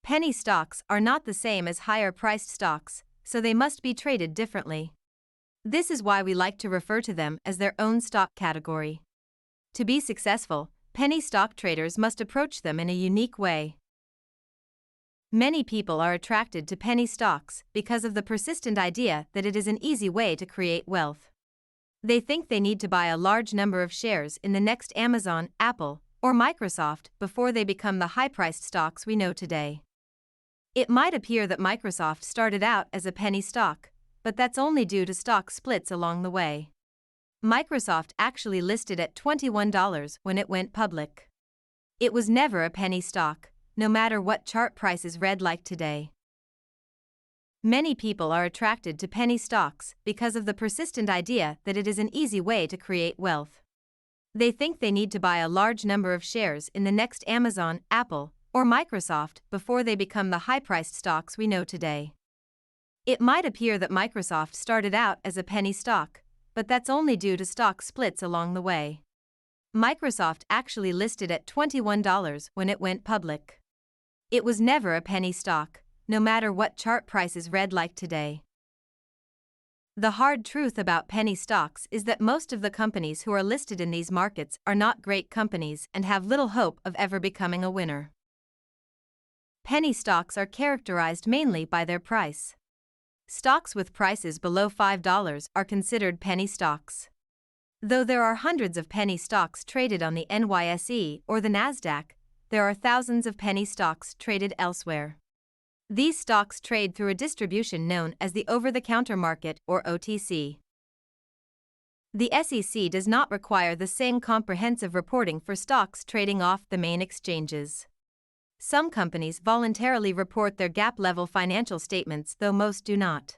Penny stocks are not the same as higher-priced stocks, so they must be traded differently. This is why we like to refer to them as their own stock category. To be successful, penny stock traders must approach them in a unique way. Many people are attracted to penny stocks because of the persistent idea that it is an easy way to create wealth. They think they need to buy a large number of shares in the next Amazon, Apple, or Microsoft before they become the high-priced stocks we know today. It might appear that Microsoft started out as a penny stock, but that's only due to stock splits along the way. Microsoft actually listed at $21 when it went public. It was never a penny stock, no matter what chart prices read like today. Many people are attracted to penny stocks because of the persistent idea that it is an easy way to create wealth. They think they need to buy a large number of shares in the next Amazon, Apple, or Microsoft before they become the high-priced stocks we know today. It might appear that Microsoft started out as a penny stock, but that's only due to stock splits along the way. Microsoft actually listed at $21 when it went public. It was never a penny stock, no matter what chart prices read like today. The hard truth about penny stocks is that most of the companies who are listed in these markets are not great companies and have little hope of ever becoming a winner. Penny stocks are characterized mainly by their price. Stocks with prices below $5 are considered penny stocks. Though there are hundreds of penny stocks traded on the NYSE or the Nasdaq, there are thousands of penny stocks traded elsewhere. These stocks trade through a distribution known as the over-the-counter market or OTC. The SEC does not require the same comprehensive reporting for stocks trading off the main exchanges. Some companies voluntarily report their GAAP-level financial statements, though most do not.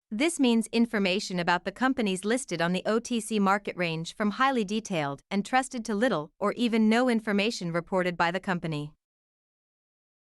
This means information about the companies listed on the OTC market range from highly detailed and trusted to little or even no information reported by the company.